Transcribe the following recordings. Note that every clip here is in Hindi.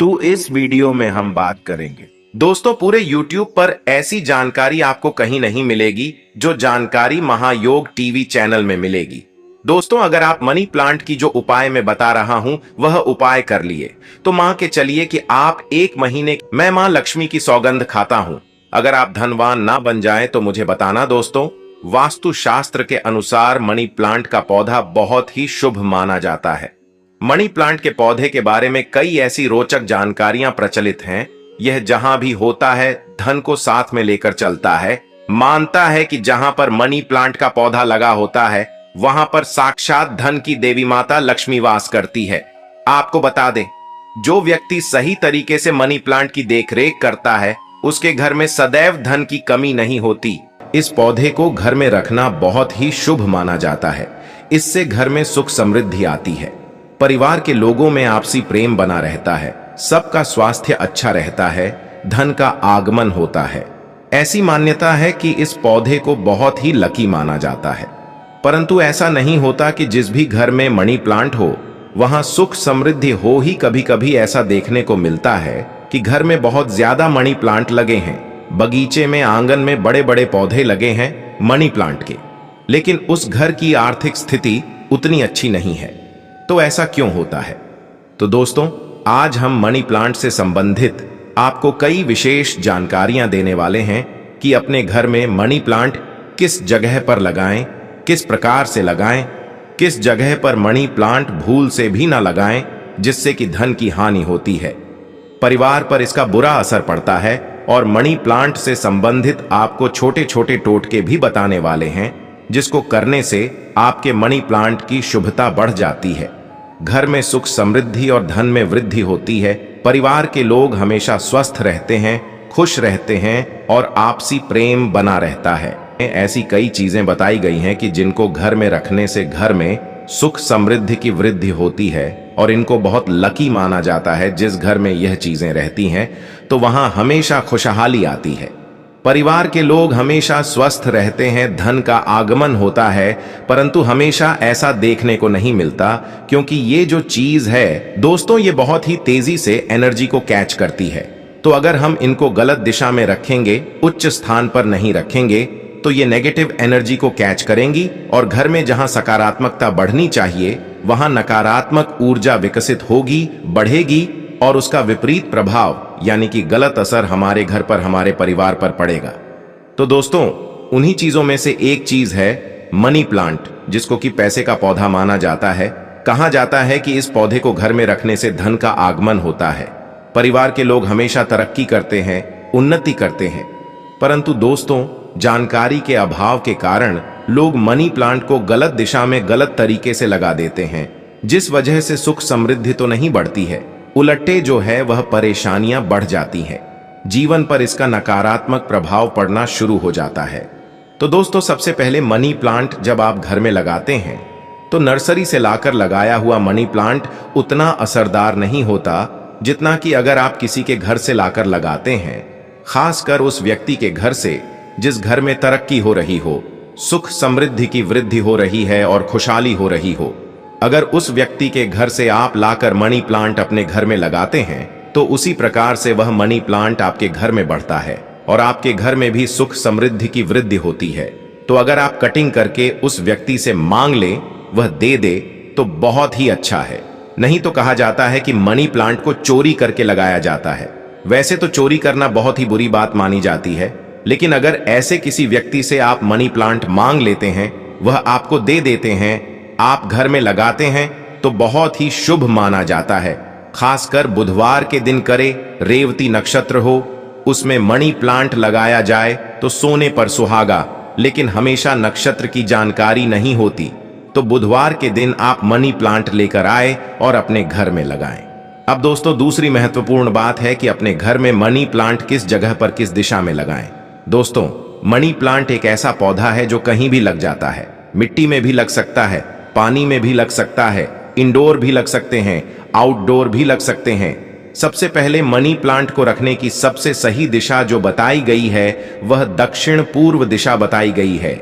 तो इस वीडियो में हम बात करेंगे दोस्तों पूरे YouTube पर ऐसी जानकारी आपको कहीं नहीं मिलेगी जो जानकारी महायोग टीवी चैनल में मिलेगी। दोस्तों अगर आप मनी प्लांट की जो उपाय मैं बता रहा हूं वह उपाय कर लिए तो मान के चलिए कि आप 1 महीने मैं मां लक्ष्मी की सौगंध खाता हूं। अगर आप धनवान ना बन जाएं तो मुझे बताना। दोस्तों वास्तु शास्त्र के अनुसार मनी प्लांट का पौधा बहुत ही शुभ माना जाता है। मनी प्लांट के पौधे के बारे में कई ऐसी रोचक जानकारियां प्रचलित हैं। यह जहां भी होता है धन को साथ में लेकर चलता है। मानता है कि जहां पर मनी प्लांट का पौधा लगा होता है वहां पर साक्षात धन की देवी माता लक्ष्मी वास करती है। आपको बता दें, जो व्यक्ति सही तरीके से मनी प्लांट की देखरेख करता है उसके घर में सदैव धन की कमी नहीं होती। इस पौधे को घर में रखना बहुत ही शुभ माना जाता है। इससे घर में सुख समृद्धि आती है, परिवार के लोगों में आपसी प्रेम बना रहता है, सबका स्वास्थ्य अच्छा रहता है, धन का आगमन होता है। ऐसी मान्यता है कि इस पौधे को बहुत ही लकी माना जाता है। परंतु ऐसा नहीं होता कि जिस भी घर में मनी प्लांट हो वहां सुख समृद्धि हो ही। कभी कभी ऐसा देखने को मिलता है कि घर में बहुत ज्यादा मनी प्लांट लगे हैं, बगीचे में आंगन में बड़े बड़े पौधे लगे हैं मनी प्लांट के, लेकिन उस घर की आर्थिक स्थिति उतनी अच्छी नहीं है। तो ऐसा क्यों होता है? तो दोस्तों आज हम मनी प्लांट से संबंधित आपको कई विशेष जानकारियां देने वाले हैं कि अपने घर में मनी प्लांट किस जगह पर लगाएं, किस प्रकार से लगाएं, किस जगह पर मनी प्लांट भूल से भी ना लगाएं जिससे कि धन की हानि होती है, परिवार पर इसका बुरा असर पड़ता है। और मनी प्लांट से संबंधित आपको छोटे छोटे टोटके भी बताने वाले हैं जिसको करने से आपके मनी प्लांट की शुभता बढ़ जाती है, घर में सुख समृद्धि और धन में वृद्धि होती है, परिवार के लोग हमेशा स्वस्थ रहते हैं, खुश रहते हैं और आपसी प्रेम बना रहता है। ऐसी कई चीजें बताई गई हैं कि जिनको घर में रखने से घर में सुख समृद्धि की वृद्धि होती है और इनको बहुत लकी माना जाता है। जिस घर में यह चीजें रहती हैं तो वहां हमेशा खुशहाली आती है, परिवार के लोग हमेशा स्वस्थ रहते हैं, धन का आगमन होता है। परंतु हमेशा ऐसा देखने को नहीं मिलता क्योंकि ये जो चीज है दोस्तों ये बहुत ही तेजी से एनर्जी को कैच करती है। तो अगर हम इनको गलत दिशा में रखेंगे, उच्च स्थान पर नहीं रखेंगे तो ये नेगेटिव एनर्जी को कैच करेंगी और घर में जहां सकारात्मकता बढ़नी चाहिए वहां नकारात्मक ऊर्जा विकसित होगी, बढ़ेगी और उसका विपरीत प्रभाव यानी कि गलत असर हमारे घर पर, हमारे परिवार पर पड़ेगा। तो दोस्तों उन्हीं चीजों में से एक चीज है मनी प्लांट, जिसको कि पैसे का पौधा माना जाता है। कहा जाता है कि इस पौधे को घर में रखने से धन का आगमन होता है, परिवार के लोग हमेशा तरक्की करते हैं, उन्नति करते हैं। परंतु दोस्तों जानकारी के अभाव के कारण लोग मनी प्लांट को गलत दिशा में गलत तरीके से लगा देते हैं, जिस वजह से सुख समृद्धि तो नहीं बढ़ती है, उलटे जो है वह परेशानियां बढ़ जाती हैं, जीवन पर इसका नकारात्मक प्रभाव पड़ना शुरू हो जाता है। तो दोस्तों सबसे पहले मनी प्लांट जब आप घर में लगाते हैं तो नर्सरी से लाकर लगाया हुआ मनी प्लांट उतना असरदार नहीं होता जितना कि अगर आप किसी के घर से लाकर लगाते हैं, खासकर उस व्यक्ति के घर से जिस घर में तरक्की हो रही हो, सुख समृद्धि की वृद्धि हो रही है और खुशहाली हो रही हो। अगर उस व्यक्ति के घर से आप लाकर मनी प्लांट अपने घर में लगाते हैं तो उसी प्रकार से वह मनी प्लांट आपके घर में बढ़ता है और आपके घर में भी सुख समृद्धि की वृद्धि होती है। तो अगर आप कटिंग करके उस व्यक्ति से मांग लें, वह दे दे तो बहुत ही अच्छा है। नहीं तो कहा जाता है कि मनी प्लांट को चोरी करके लगाया जाता है। वैसे तो चोरी करना बहुत ही बुरी बात मानी जाती है, लेकिन अगर ऐसे किसी व्यक्ति से आप मनी प्लांट मांग लेते हैं, वह आपको दे देते हैं, आप घर में लगाते हैं तो बहुत ही शुभ माना जाता है। खासकर बुधवार के दिन करे, रेवती नक्षत्र हो, उसमें मनी प्लांट लगाया जाए तो सोने पर सुहागा। लेकिन हमेशा नक्षत्र की जानकारी नहीं होती, तो बुधवार के दिन आप मनी प्लांट लेकर आए और अपने घर में लगाएं। अब दोस्तों दूसरी महत्वपूर्ण बात है कि अपने घर में मनी प्लांट किस जगह पर, किस दिशा में लगाएं। दोस्तों मनी प्लांट एक ऐसा पौधा है जो कहीं भी लग जाता है, मिट्टी में भी लग सकता है, पानी में भी लग सकता है, इंडोर भी लग सकते हैं, आउटडोर भी लग सकते हैं। सबसे पहले मनी प्लांट को रखने की सबसे सही दिशा जो बताई गई है वह दक्षिण पूर्व दिशा बताई गई है।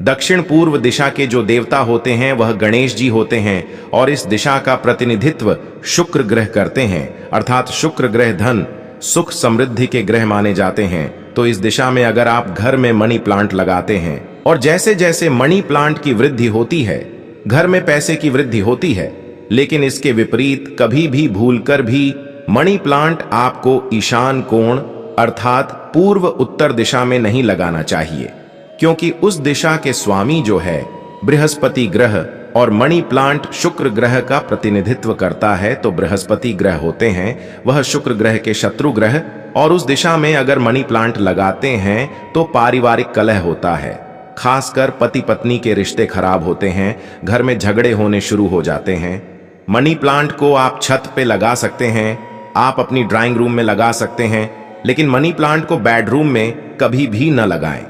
दक्षिण पूर्व दिशा के जो देवता होते हैं वह गणेश जी होते हैं और इस दिशा का प्रतिनिधित्व शुक्र ग्रह करते हैं, अर्थात शुक्र ग्रह धन सुख समृद्धि के ग्रह माने जाते हैं। तो इस दिशा में अगर आप घर में मनी प्लांट लगाते हैं और जैसे जैसे मनी प्लांट की वृद्धि होती है घर में पैसे की वृद्धि होती है, लेकिन इसके विपरीत कभी भी भूलकर भी मनी प्लांट आपको ईशान कोण अर्थात पूर्व उत्तर दिशा में नहीं लगाना चाहिए, क्योंकि उस दिशा के स्वामी जो है बृहस्पति ग्रह और मनी प्लांट शुक्र ग्रह का प्रतिनिधित्व करता है। तो बृहस्पति ग्रह होते हैं वह शुक्र ग्रह के शत्रु ग्रह, और उस दिशा में अगर मनी प्लांट लगाते हैं तो पारिवारिक कलह होता है, खासकर पति पत्नी के रिश्ते खराब होते हैं, घर में झगड़े होने शुरू हो जाते हैं। मनी प्लांट को आप छत पे लगा सकते हैं, आप अपनी ड्राइंग रूम में लगा सकते हैं, लेकिन मनी प्लांट को बेडरूम में कभी भी न लगाएं।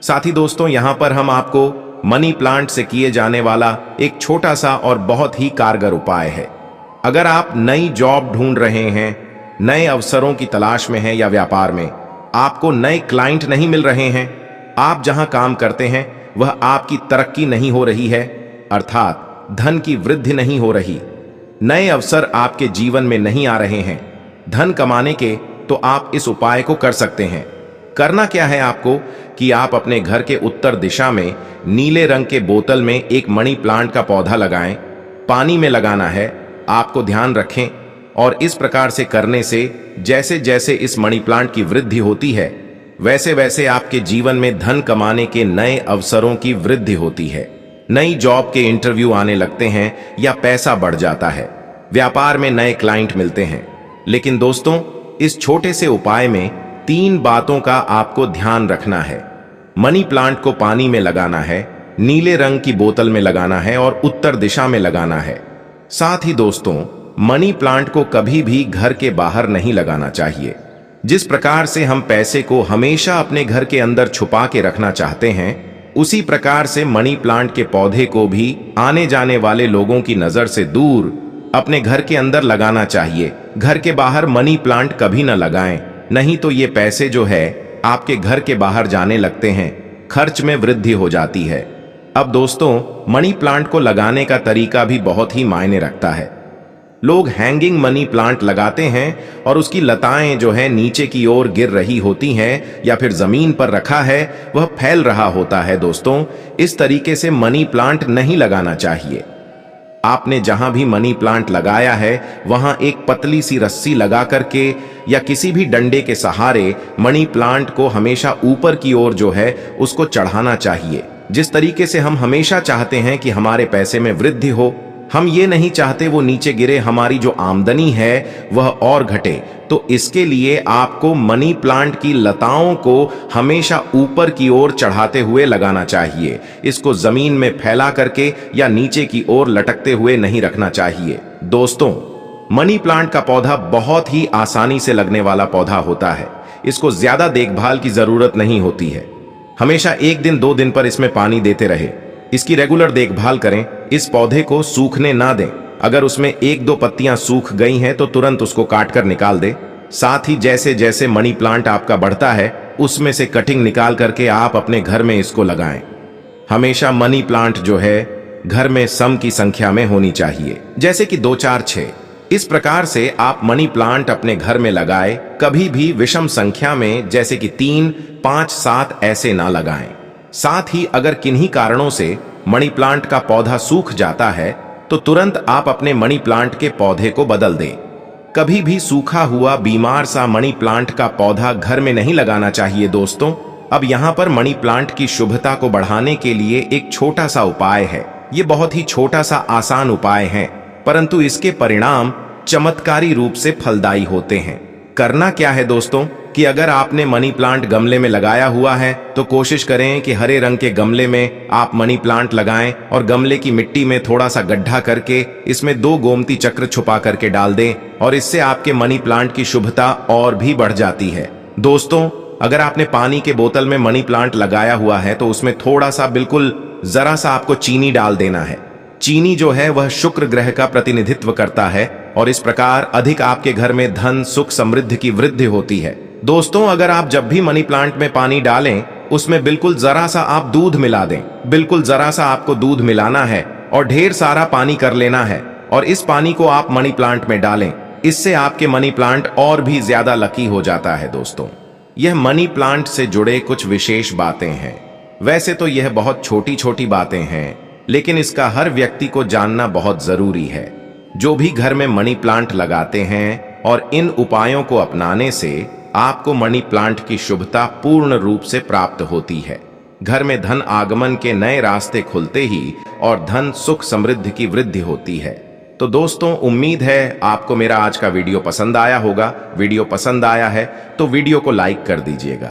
साथ ही दोस्तों, यहां पर हम आपको मनी प्लांट से किए जाने वाला एक छोटा सा और बहुत ही कारगर उपाय है। अगर आप नई जॉब ढूंढ रहे हैं, नए अवसरों की तलाश में हैं या व्यापार में आपको नए क्लाइंट नहीं मिल रहे हैं, आप जहां काम करते हैं वह आपकी तरक्की नहीं हो रही है, अर्थात धन की वृद्धि नहीं हो रही, नए अवसर आपके जीवन में नहीं आ रहे हैं धन कमाने के, तो आप इस उपाय को कर सकते हैं। करना क्या है आपको कि आप अपने घर के उत्तर दिशा में नीले रंग के बोतल में एक मनी प्लांट का पौधा लगाएं, पानी में लगाना है, आपको ध्यान रखें। और इस प्रकार से करने से जैसे जैसे इस मनी प्लांट की वृद्धि होती है वैसे वैसे आपके जीवन में धन कमाने के नए अवसरों की वृद्धि होती है, नई जॉब के इंटरव्यू आने लगते हैं या पैसा बढ़ जाता है, व्यापार में नए क्लाइंट मिलते हैं। लेकिन दोस्तों, इस छोटे से उपाय में 3 बातों का आपको ध्यान रखना है। मनी प्लांट को पानी में लगाना है, नीले रंग की बोतल में लगाना है और उत्तर दिशा में लगाना है। साथ ही दोस्तों, मनी प्लांट को कभी भी घर के बाहर नहीं लगाना चाहिए। जिस प्रकार से हम पैसे को हमेशा अपने घर के अंदर छुपा के रखना चाहते हैं, उसी प्रकार से मनी प्लांट के पौधे को भी आने जाने वाले लोगों की नजर से दूर अपने घर के अंदर लगाना चाहिए। घर के बाहर मनी प्लांट कभी न लगाएं, नहीं तो ये पैसे जो है आपके घर के बाहर जाने लगते हैं, खर्च में वृद्धि हो जाती है। अब दोस्तों, मनी प्लांट को लगाने का तरीका भी बहुत ही मायने रखता है। लोग हैंगिंग मनी प्लांट लगाते हैं और उसकी लताएं जो है नीचे की ओर गिर रही होती हैं या फिर जमीन पर रखा है वह फैल रहा होता है। दोस्तों, इस तरीके से मनी प्लांट नहीं लगाना चाहिए। आपने जहां भी मनी प्लांट लगाया है वहां एक पतली सी रस्सी लगा करके या किसी भी डंडे के सहारे मनी प्लांट को हमेशा ऊपर की ओर जो है उसको चढ़ाना चाहिए। जिस तरीके से हम हमेशा चाहते हैं कि हमारे पैसे में वृद्धि हो, हम ये नहीं चाहते वो नीचे गिरे, हमारी जो आमदनी है वह और घटे। तो इसके लिए आपको मनी प्लांट की लताओं को हमेशा ऊपर की ओर चढ़ाते हुए लगाना चाहिए। इसको जमीन में फैला करके या नीचे की ओर लटकते हुए नहीं रखना चाहिए। दोस्तों, मनी प्लांट का पौधा बहुत ही आसानी से लगने वाला पौधा होता है। इसको ज्यादा देखभाल की जरूरत नहीं होती है। हमेशा 1 दिन 2 दिन पर इसमें पानी देते रहे, इसकी रेगुलर देखभाल करें। इस पौधे को सूखने ना दें। अगर उसमें 1-2 पत्तियां सूख गई हैं तो तुरंत उसको काट कर निकाल दें। साथ ही जैसे जैसे मनी प्लांट आपका बढ़ता है उसमें से कटिंग निकाल करके आप अपने घर में इसको लगाएं। हमेशा मनी प्लांट जो है घर में सम की संख्या में होनी चाहिए, जैसे कि 2 4 6। इस प्रकार से आप मनी प्लांट अपने घर में लगाए, कभी भी विषम संख्या में जैसे कि 3 5 7 ऐसे ना लगाएं। साथ ही अगर किन्हीं कारणों से मनी प्लांट का पौधा सूख जाता है तो तुरंत आप अपने मनी प्लांट के पौधे को बदल दें। कभी भी सूखा हुआ बीमार सा मनी प्लांट का पौधा घर में नहीं लगाना चाहिए। दोस्तों, अब यहाँ पर मनी प्लांट की शुभता को बढ़ाने के लिए एक छोटा सा उपाय है। ये बहुत ही छोटा सा आसान उपाय है, परंतु इसके परिणाम चमत्कारी रूप से फलदायी होते हैं। करना क्या है दोस्तों कि अगर आपने मनी प्लांट गमले में लगाया हुआ है तो कोशिश करें कि हरे रंग के गमले में आप मनी प्लांट लगाएं और गमले की मिट्टी में थोड़ा सा गड्ढा करके इसमें 2 गोमती चक्र छुपा करके डाल दें, और इससे आपके मनी प्लांट की शुभता और भी बढ़ जाती है। दोस्तों, अगर आपने पानी के बोतल में मनी प्लांट लगाया हुआ है तो उसमें थोड़ा सा, बिल्कुल जरा सा आपको चीनी डाल देना है। चीनी जो है वह शुक्र ग्रह का प्रतिनिधित्व करता है और इस प्रकार अधिक आपके घर में धन सुख समृद्धि की वृद्धि होती है। दोस्तों, अगर आप जब भी मनी प्लांट में पानी डालें उसमें बिल्कुल जरा सा आप दूध मिला दें। बिल्कुल जरा सा आपको दूध मिलाना है और ढेर सारा पानी कर लेना है और इस पानी को आप मनी प्लांट में डालें। इससे आपके मनी प्लांट और भी ज्यादा लकी हो जाता है। दोस्तों, यह मनी प्लांट से जुड़े कुछ विशेष बातें हैं। वैसे तो यह बहुत छोटी छोटी बातें हैं, लेकिन इसका हर व्यक्ति को जानना बहुत जरूरी है। जो भी घर में मनी प्लांट लगाते हैं और इन उपायों को अपनाने से आपको मनी प्लांट की शुभता पूर्ण रूप से प्राप्त होती है। घर में धन आगमन के नए रास्ते खुलते ही और धन सुख समृद्धि की वृद्धि होती है। तो दोस्तों, उम्मीद है आपको मेरा आज का वीडियो पसंद आया होगा। वीडियो पसंद आया है तो वीडियो को लाइक कर दीजिएगा।